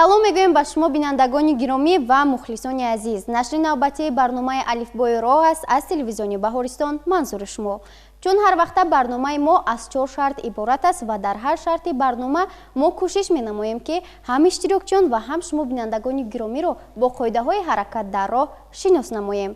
салом мегӯем ба шумо бинандагони гиромӣ ва мухлисони азиз. Нашри навбатии барномаи алифбои роҳ аст аз телевизиони Баҳористон. манзури шумо. Чун ҳар вақта барномаи мо аз 4 шарт иборат аст ва дар ҳар шарти барнома мо кӯшиш менамоем ки ҳам иштирокчиён ва ҳам шумо бинандагони гиромиро бо қоидаҳои ҳаракат дар роҳ шинос намоем.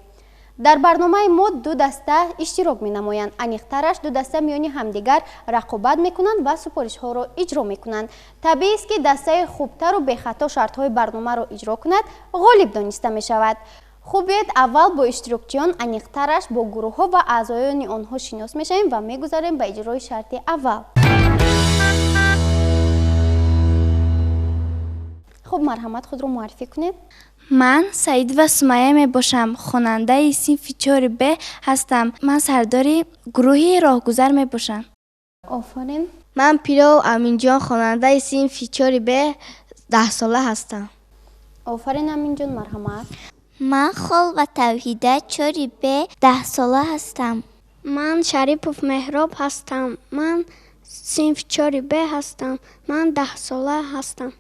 дар барномаи мо ду даста иштирок менамоянд. Аниқтараш ду даста миёни ҳамдигар рақобат мекунанд ва супоришҳоро иҷро мекунанд. Табиист ки дастаи хубтару бехато шартҳои барномаро иҷро кунад ғолиб дониста мешавад. хуб биёед аввал бо иштирокчиён аниқтараш бо гурӯҳҳо ва аъзоёни онҳо шинос мешавем ва мегузарем ба иҷрои шарти аввал. хуб марҳамат, худро муаррифӣ кунед. ман Саидова Сумайя мебошам. хонандаи синфи 4Б ҳастам. ман сардори гурӯҳи роҳгузар мебошам. офарин. ман Пиров Аминҷон, хонандаи синфи 4Б 10 сола ҳастам. офарин Аминҷон, марҳамат. ман Холва Тавҳида 4Б 10 сола ҳастам. ман Шарипов Меҳроб ҳастам. ман синфи 4Б ҳастам. ман 10 сола ҳастам.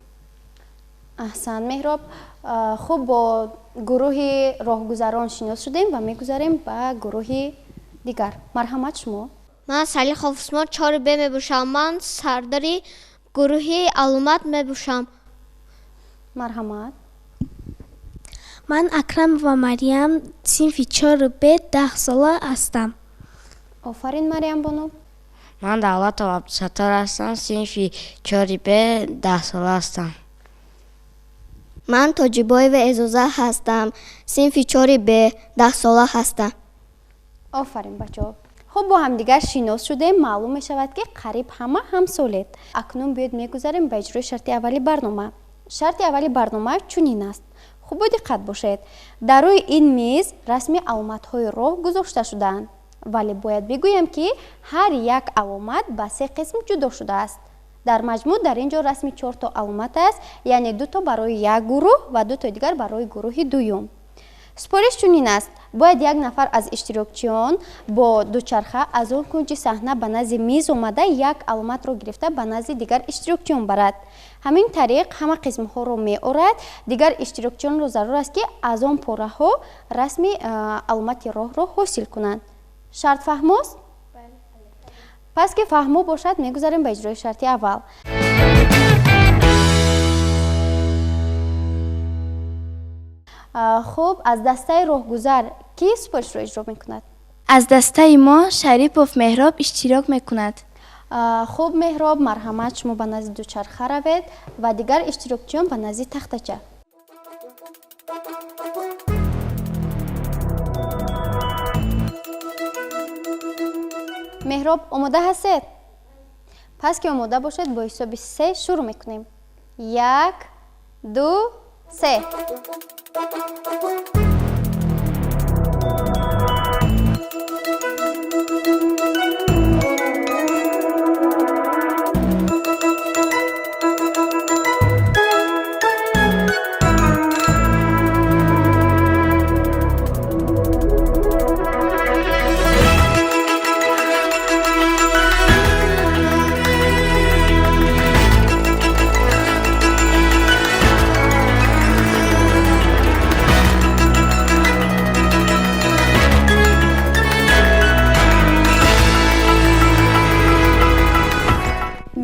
аҳсан Меҳроб. хуб бо гурӯҳи роҳгузарон шинос шудем ва мегузарем ба гурӯҳи дигар. марҳамат шумо. ман Салихов Усмон 4Б мебошам. ман сардори гурӯҳи аломат мебошам. марҳамат. ман Акрамова Мариам, синфи 4Б 10 сола ҳастам. офарин Мариам боно. ман Давлатов Абдусаттор ҳастам, синфи 4Б 10 сола ҳастам. ман Тоҷибоева Эзоза ҳастам. синфи 4Б 10 сола ҳастам. офарин бачаҳо. хуб бо ҳамдигар шинос шудем. маълум мешавад ки қариб ҳама ҳамсолед. акнун биёед мегузарем ба иҷрои шарти аввали барнома. шарти аввали барнома чунин аст. хуб диққат бошед. дар рӯи ин мез расми аломатҳои роҳ гузошта шудаанд. вале бояд бигӯям ки ҳар як аломат ба 3 қисм ҷудо шудааст. дар маҷмӯъ дар ин ҷо расми 4 то аломат аст, яъне 2 то барои як гурӯҳ ва 2 то дигар барои гурӯҳи дуюм. супориш чунин аст. бояд як нафар аз иштирокчиён бо дучарха аз он кунҷи саҳна ба назди миз омада як аломатро гирифта ба назди дигар иштирокчиён барад. ҳамин тариқ ҳама қисмҳоро меорад. дигар иштирокчиёнро зарур аст ки аз он пораҳо расми аломати роҳро ҳосил кунанд. шарт фаҳмост? пас ки фаҳмо бошад мегузарем ба иҷрои шарти аввал. хуб аз дастаи роҳгузар ки супоришро иҷро мекунад? аз дастаи мо Шарипов Меҳроб иштирок мекунад. хуб Меҳроб, марҳамат, шумо ба назди дучарха равед ва дигар иштирокчиён ба назди тахтача. меҳроб, омода ҳастед? пас ки омода бошед бо ҳисоби 3 шурӯъ мекунем. 1 2 3.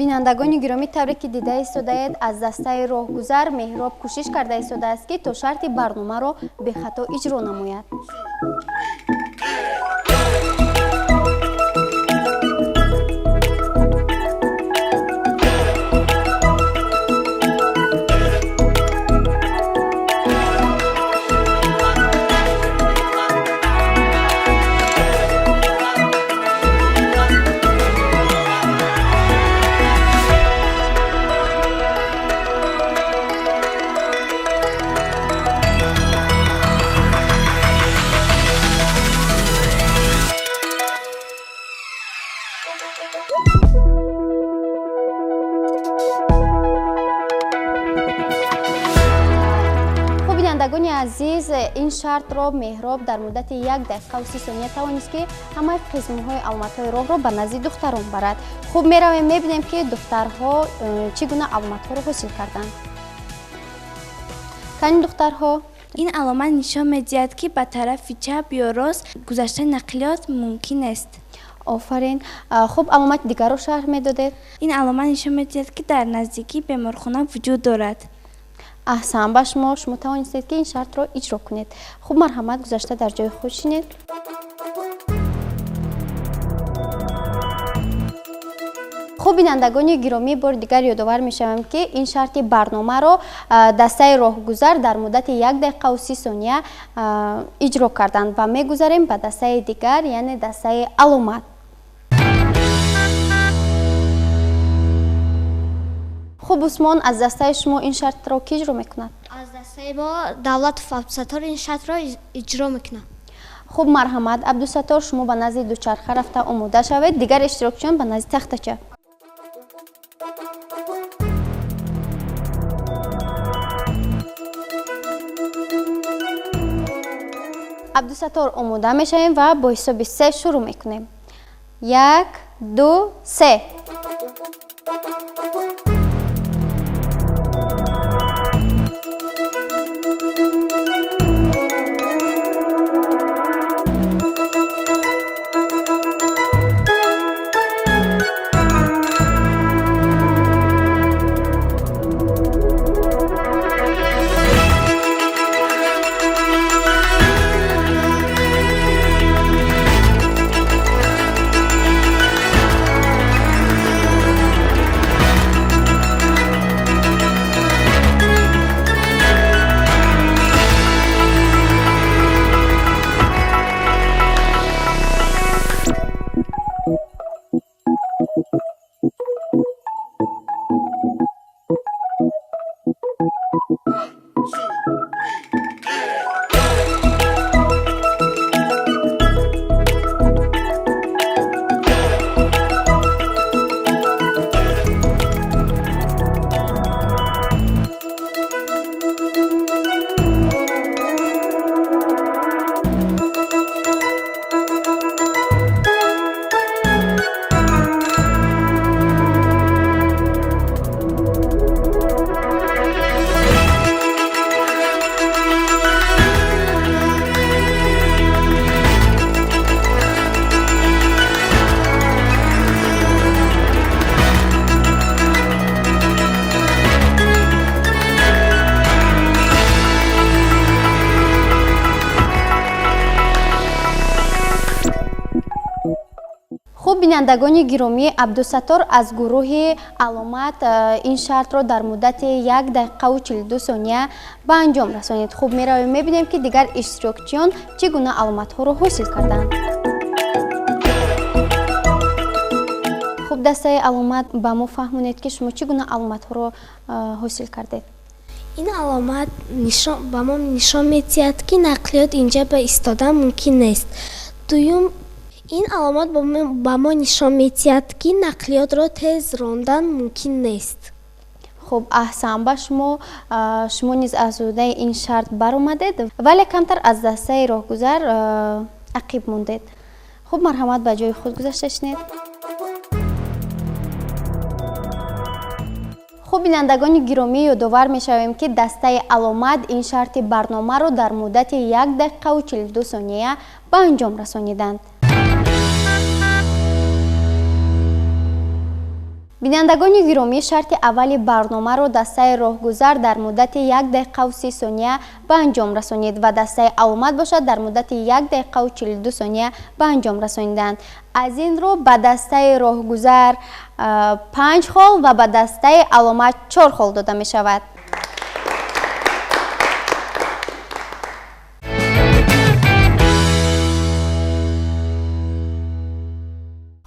бинандагони гиромӣ, тавре ки дида истодаед, аз дастаи роҳгузар Меҳроб кӯшиш карда истодааст ки то шарти барномаро бехато иҷро намояд. бинандагони азиз, ин шартро Меҳроб дар муддати 1 дақиқа ва 30 сония тавонист ки ҳамаи қисмҳои аломатҳои роҳро ба назди духтарон барад. хуб меравем мебинем ки духтарҳо чӣ гуна аломатҳоро ҳосил карданд. тани духтарҳо? ин аломат нишон медиҳад ки ба тарафи чап ё рост гузаштани нақлиёт мумкин нест. офарин. хуб аломати дигарро шарҳ медодед? ин аломат нишон медиҳад ки дар наздикӣ беморхона вуҷуд дорад. аҳсан, ба шумо тавонистед ки ин шартро иҷро кунед. хуб, марҳамат, гузашта дар ҷои худ шинед. хуб, бинандагони гиромӣ, бори дигар ёдовар мешавам ки ин шарти барномаро дастаи роҳгузар дар муддати 1 дақиқаву 30 сония иҷро карданд ва мегузарем ба дастаи дигар, яъне дастаи аломат. хуб, усмон, аз дастаи шумо ин шартро ки иҷро мекунад? аз дастаи мо Давлатов Абдусаттор ин шартро иҷро мекунад. хуб, марҳамат, Абдусаттор, шумо ба назди дучарха рафта омода шавед, дигар иштирокчиён ба назди тахтача. Абдусаттор, омода мешавем ва бо ҳисоби 3 шурӯъ мекунем. 1, 2, 3. хуб, бинандагони гиромӣ, Абдусаттор аз гурӯҳи аломат ин шартро дар муддати 1 дақиқаву 42 сония ба анҷом расонид. хуб, меравем мебинем ки дигар иштирокчиён чӣ гуна аломатҳоро ҳосил карданд. хуб, дастаи аломат, ба мо фаҳмонед ки шумо чӣ гуна аломатҳоро ҳосил кардед? ин аломат ба мо нишон медиҳад ки нақлиёт инҷа ба истодан мумкин нест. дуюм, ин аломат ба мо нишон медиҳад ки нақлиётро тез рондан мумкин нест. хуб, аҳсан, ба шумо низ аз ҳудудаи ин шарт баромадед, вале камтар аз дастаи роҳгузар ақиб мондед. хуб, марҳамат, ба ҷои худ гузашта шинед. хуб, бинандагони гиромӣ, ёдовар мешавем ки дастаи аломат ин шарти барномаро дар муддати 1 дақиқаву 42 сония ба анҷом расониданд. бинандагони гиромӣ, шарти аввали барномаро дастаи роҳгузар дар муддати 1 дақиқаву 30 сония ба анҷом расонид ва дастаи аломат бошад дар муддати 1 дақиқаву 42 сония ба анҷом расониданд. аз ин рӯ ба дастаи роҳгузар 5 хол ва ба дастаи аломат 4 хол дода мешавад.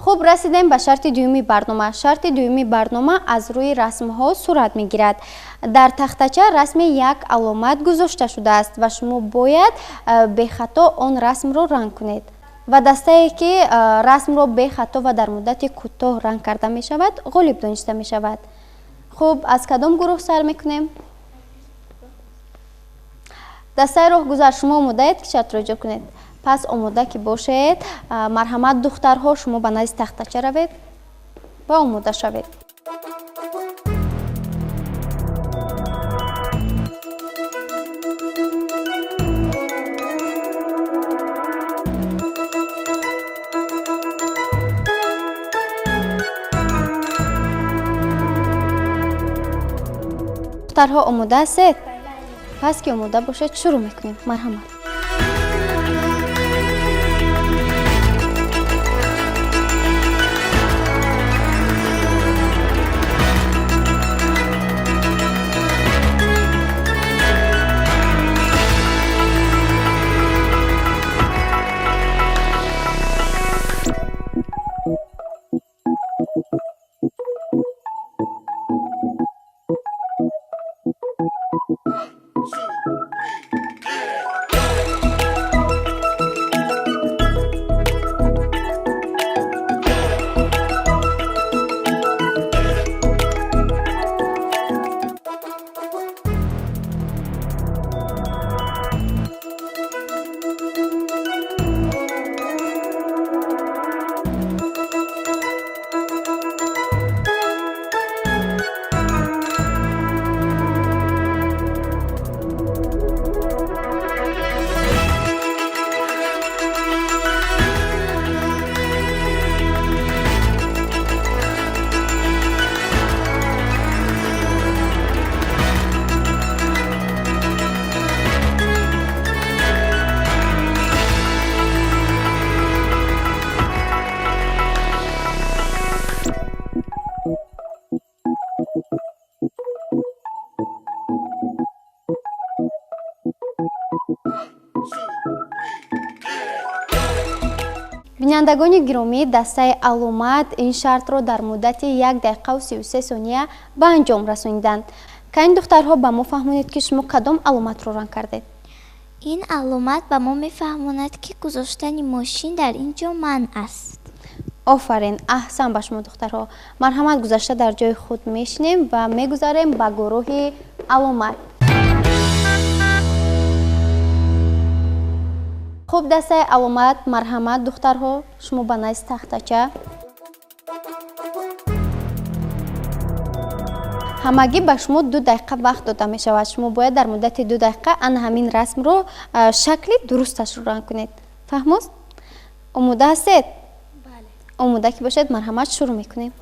хуб, расидем ба шарти дуюми барнома. шарти дуюми барнома аз рӯи расмҳо сурат мегирад. дар тахтача расми як аломат гузошта шудааст ва шумо бояд бехато он расмро ранг кунед. ва дастае ки расмро бехато ва дар муддати кӯтоҳ ранг карда мешавад, ғолиб дониста мешавад. хуб, аз кадом гурӯҳ сар мекунем? дастаи роҳгузар, шумо омодаед ки шартро иҷро кунед? пас омода ки бошед. марҳамат, духтарҳо, шумо ба назди тахтача равед ва омода шавед. духтарҳо омода ҳастед? пас ки омода бошед шурӯъ мекунем. марҳамат. бинандагони гиромӣ, дастаи аломат ин шартро дар муддати 1 дақиқа 33 сония ба анҷом расониданд. ка ин духтарҳо ба мо фаҳмонед ки шумо кадом аломатро ранг кардед? ин аломат ба мо мефаҳмонад ки гузоштани мошин дар ин ҷо манъ аст. офарин, аҳсан ба шумо духтарҳо. марҳамат, гузашта дар ҷои худ мешинем ва мегузарем ба гурӯҳи аломат. хуб, дастаи аломат, марҳамат духтарҳо, шумо ба назди тахтача. ҳамагӣ ба шумо 2 дақиқа вақт дода мешавад. шумо бояд дар муддати 2 дақиқа ана ҳамин расмро шакли дурусташро ранг кунед. фаҳмост? омода ҳастед? бале. омода ки бошед, марҳамат, шурӯъ мекунем.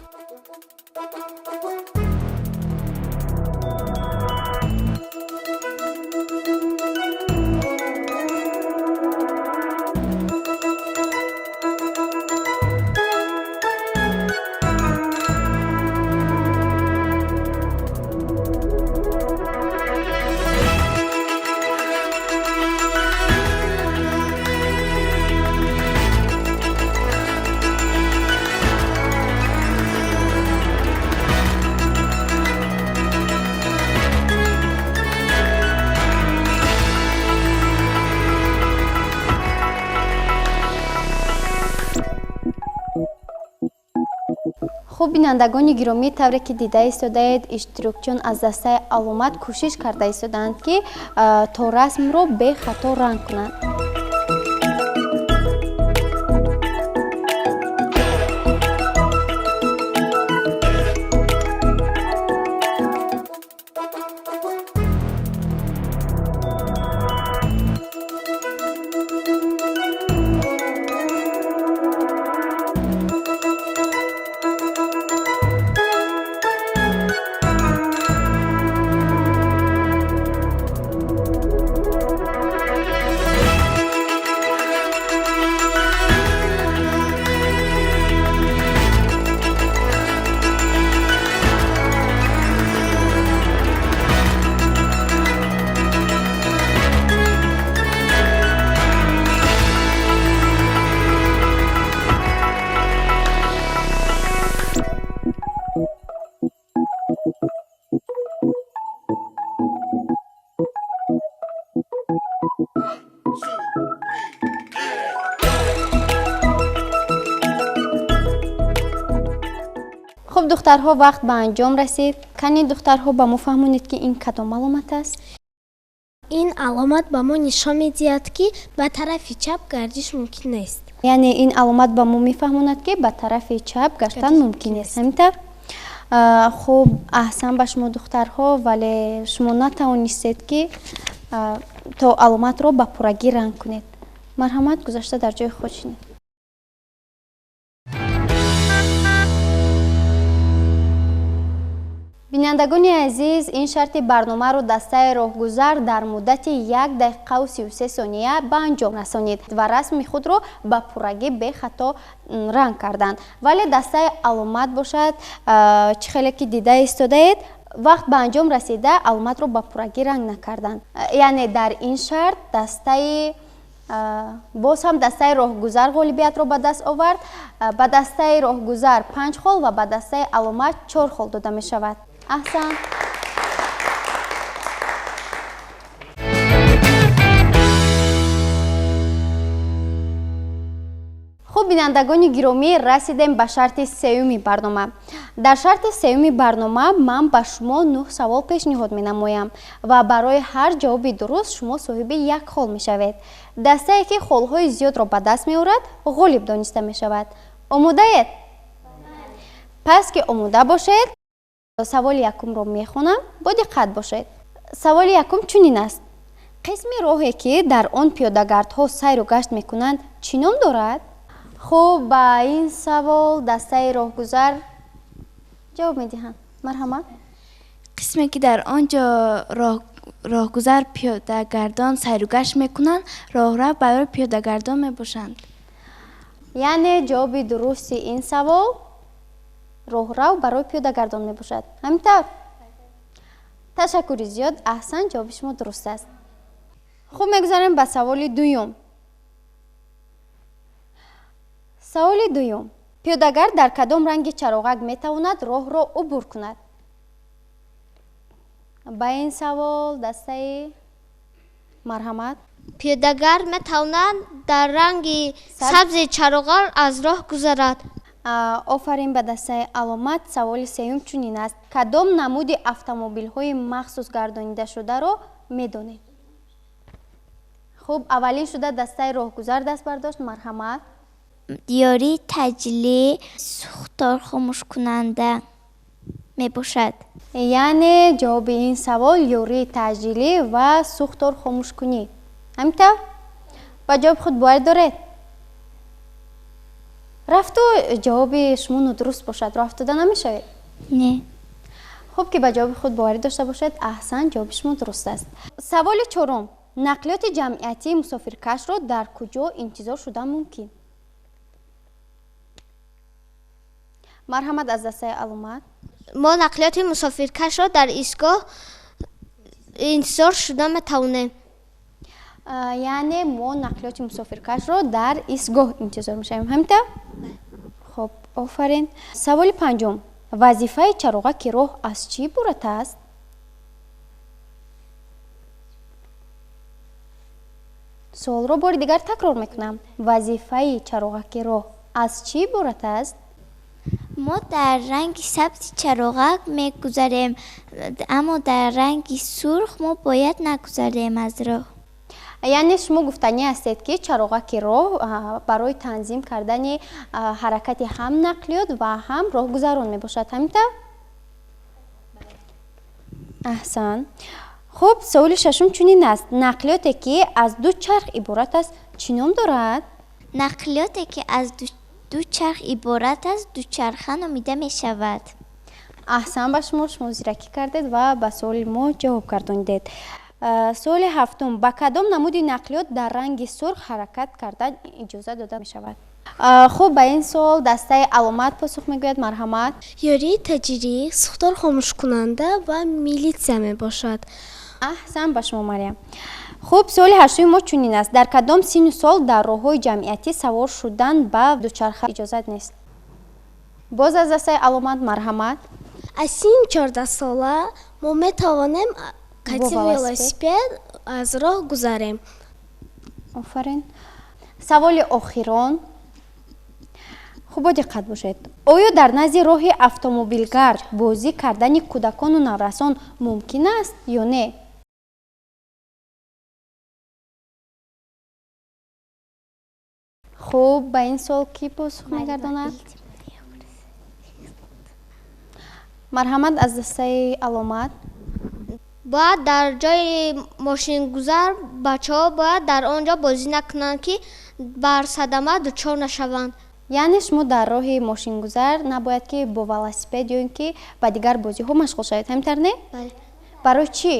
хуб, бинандагони гиромӣ, тавре ки дида истодаед, иштирокчиён аз дастаи аломат кӯшиш карда истодаанд ки то расмро бехато ранг кунанд. хуб, духтарҳо, вақт ба анҷом расид. кани духтарҳо ба мо фаҳмонед ки ин кадом аломат аст? ин аломат ба мо нишон медиҳад ки ба тарафи чап гардиш мумкин нест. яъне ин аломат ба мо мефаҳмонад ки ба тарафи чап гаштан мумкин нест. ҳамин тавр? хуб, аҳсан ба шумо духтарҳо, вале шумо натавонистед ки то аломатро ба пуррагӣ ранг кунед. марҳамат, гузашта дар ҷои худ шинед. бинандагони азиз, ин шарти барномаро дастаи роҳгузар дар муддати 1 дақиқаву 33 сония ба анҷом расонид ва расми худро ба пуррагӣ бехато ранг карданд. Вале дастаи аломат бошад, чӣ хеле ки дида истодаед, вақт ба анҷом расида аломатро ба пуррагӣ ранг накарданд. Яъне дар ин шарт дастаи боз ҳам дастаи роҳгузар ғолибиятро ба даст овард. Ба дастаи роҳгузар 5 хол ва ба дастаи аломат 4 хол дода мешавад. Аҳсан. хуб, бинандагони гиромӣ, расидем ба шарти сеюми барнома. дар шарти сеюми барнома ман ба шумо 9 савол пешниҳод менамоям ва барои ҳар ҷавоби дуруст шумо соҳиби 1 хол мешавед. дастае ки холҳои зиёдро ба даст меорад ғолиб дониста мешавад. омодаед? пас ки омода бошед, саволи якумро мехонам. бо диққат бошед. саволи якум чунин аст: қисми роҳе ки дар он пиёдагардҳо сайру гашт мекунанд чӣ ном дорад? хуб, ба ин савол дастаи роҳгузар ҷавоб медиҳанд. марҳамат. қисме ки дар он ҷо роҳгузар пиёдагардон сайру гашт мекунанд, роҳрав барои пиёдагардон мебошанд. яъне ҷавоби дурусти ин савол роҳрав барои пиёдагардон мебошад. ҳамин ташаккури зиёд. аҳсан, ҷавоби шумо дуруст аст. хуб, мегузарем ба саволи дуюм. саволи дуюм: пиёдагард дар кадом ранги чароғак метавонад роҳро убур кунад? ба ин савол дастаи марҳамат. пиёдагард метавонад дар ранги сабзи чароғак аз роҳ гузарад. офарин. ба дастаи аломат. саволи сеюм чунин аст: кадом намуди автомобилҳои махсус гардонидашударо медонед? хуб, аввалин шуда дастаи роҳгузар даст бардошт. марҳамат. ёрии таҷлӣ сӯхтор хомӯшкунанда мебошад. яъне ҷавоби ин савол ёрии таъҷилӣ ва сӯхтор хомӯшкунӣ. ҳамин ба ҷавоби худ боварӣ доред? рафту ҷавоби шумо нодуруст бошад, роҳ афтода намешавед? не. хуб, ки ба ҷавоби худ боварӣ дошта бошед. аҳсан, ҷавоби шумо дуруст аст. саволи чорум: нақлиёти ҷамъиятии мусофиркашро дар куҷо интизор шудан мумкин? марҳамат. аз дастаи аломат. мо нақлиёти мусофиркашро дар истгоҳ интизор шуда метавонем. яъне мо нақлиёти мусофиркашро дар истгоҳ интизор мешавем. ҳамин хуб, офарин. саволи панҷум: вазифаи чароғаки роҳ аз чӣ иборат аст? суолро бори дигар такрор мекунам. вазифаи чароғаки роҳ аз чӣ иборат аст? мо дар ранги сабзи чароғак мегузарем, аммо дар ранги сурх мо бояд нагузарем аз роҳ. яъне шумо гуфтанӣ ҳастед ки чароғаки роҳ барои танзим кардани ҳаракати ҳам нақлиёт ва ҳам роҳгузарон мебошад. ҳамин аҳсан. хуб, саволи шашум чунин аст: нақлиёте ки аз ду чарх иборат аст чӣ ном дорад? нақлиёте ки аз ду чарх иборат аст дучарха номида мешавад. аҳсан ба шумо зиракӣ кардед ва ба суоли мо ҷавоб гардонидед. суоли ҳафтум: ба кадом намуди нақлиёт дар ранги сурх ҳаракат кардан иҷоза дода мешавад? хуб, ба ин суол дастаи аломат посух мегӯяд. марҳамат. ёрии таҷрӣ, сӯхтор хомӯшкунанда ва милитсия мебошад. аҳсан ба шумо Марьям. хуб, суоли ҳаштуми мо чунин аст: дар кадом синну сол дар роҳҳои ҷамъиятӣ савор шудан ба дучарха иҷозат нест? боз аз дастаи аломат. марҳамат. аз синни 14 сола мо метавонем кати велосипед аз роҳ гузарем. офарин. саволи охирон. хуб, диққат бошед. оё дар назди роҳи автомобилгард бозӣ кардани кӯдакону наврасон мумкин аст ё не? хуб, ба ин суол ки посух мегардонад? марҳамат. аз дастаи аломат. бояд дар ҷои мошингузар бачаҳо бояд дар он ҷо бозӣ накунанд ки бар садама дучор нашаванд. яъне шумо дар роҳи мошингузар набояд ки бо велосипед ё ин ки ба дигар бозиҳо машғул шавед, ҳамин не? бале. Барои чӣ?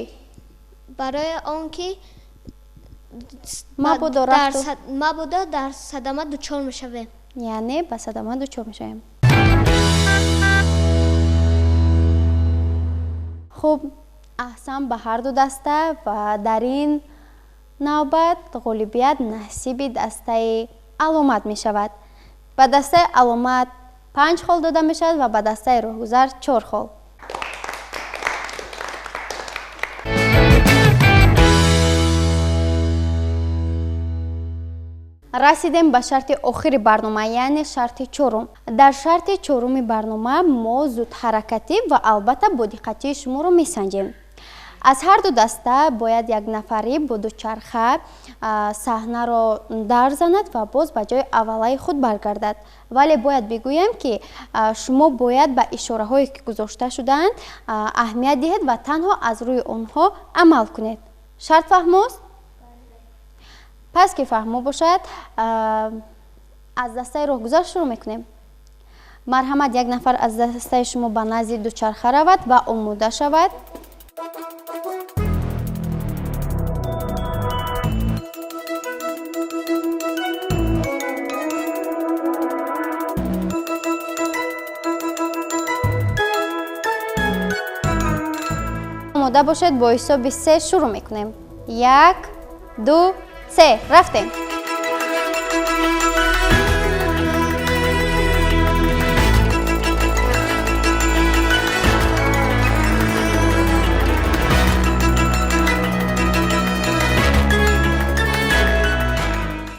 Барои он ки мабодо дар садама дучор мешавем. яъне ба садама дучор мешавем. хуб, аҳсан ба ҳарду даста ва дар ин навбат ғолибият насиби дастаи аломат мешавад. ба дастаи аломат 5 хол дода мешавад ва ба дастаи роҳгузар 4 хол. расидем ба шарти охири барнома, яъне шарти чорум. дар шарти чоруми барнома мо зудҳаракатӣ ва албатта бодиққатии шуморо месанҷем. аз ҳарду даста бояд як нафарӣ бо дучарха саҳнаро дарзанад ва боз ба ҷои аввалаи худ баргардад. вале бояд бигӯям ки шумо бояд ба ишораҳое ки гузошта шудаанд аҳамият диҳед ва танҳо аз рӯи онҳо амал кунед. шарт фаҳмост? пас ки фаҳмо бошад, аз дастаи роҳгузар шурӯъ мекунем. марҳамат, як нафар аз дастаи шумо ба назди дучарха равад ва омода шавад. омода бошед, бо ҳисоби 3 шурӯъ мекунем. 1 2 3 рафтем.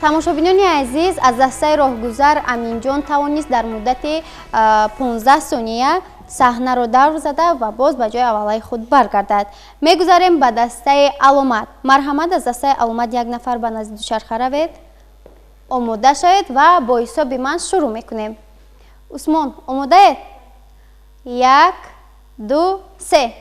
тамошобинони азиз, аз дастаи роҳгузар Аминҷон тавонист дар муддати 15 сония саҳнаро давр зада ва боз ба ҷои аввалаи худ баргардад. мегузарем ба дастаи аломат. марҳамат, аз дастаи аломат як нафар ба назди дучарха равед. омода шавед ва бо ҳисоби ман шурӯъ мекунем. усмон, омодаед? 1 2 3.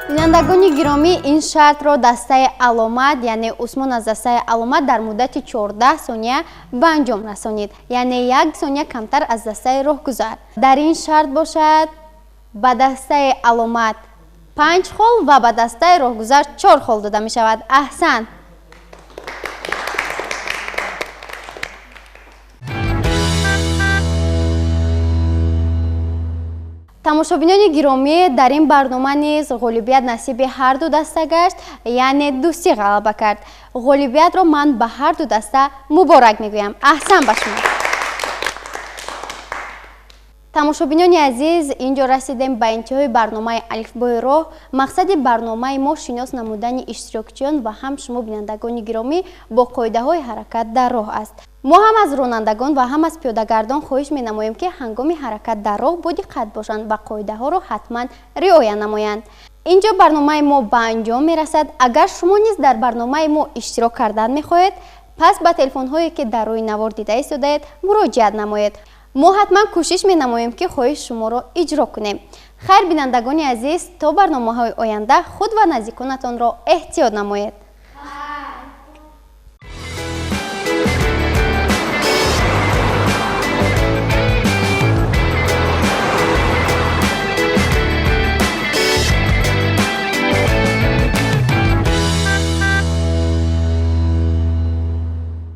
бинандагони гиромӣ, ин шартро дастаи аломат, яъне усмон аз дастаи аломат дар муддати 14 сония ба анҷом расонид, яъне 1 сония камтар аз дастаи роҳгузар. дар ин шарт бошад ба дастаи аломат 5 хол ва ба дастаи роҳгузар 4 хол дода мешавад. аҳсан. тамошобинони гиромӣ, дар ин барнома низ ғолибият насиби ҳарду даста гашт, яъне дӯстӣ ғалаба кард. ғолибиятро ман ба ҳарду даста муборак мегӯям. аҳсан ба шумо. тамошобинони азиз, ин ҷо расидем ба интиҳои барномаи алифбои роҳ. мақсади барномаи мо шинос намудани иштирокчиён ва ҳам шумо бинандагони гиромӣ бо қоидаҳои ҳаракат дар роҳ аст. мо ҳам аз ронандагон ва ҳам аз пиёдагардон хоҳиш менамоем ки ҳангоми ҳаракат дар роҳ бодиққат бошанд ва қоидаҳоро ҳатман риоя намоянд. ин ҷо барномаи мо ба анҷом мерасад. агар шумо низ дар барномаи мо иштирок кардан мехоҳед, пас ба телефонҳое ки дар рӯи навор дида истодаед муроҷиат намоед. мо ҳатман кӯшиш менамоем ки хоҳиши шуморо иҷро кунем. хайр, бинандагони азиз, то барномаҳои оянда худ ва наздиконатонро эҳтиёт намоед.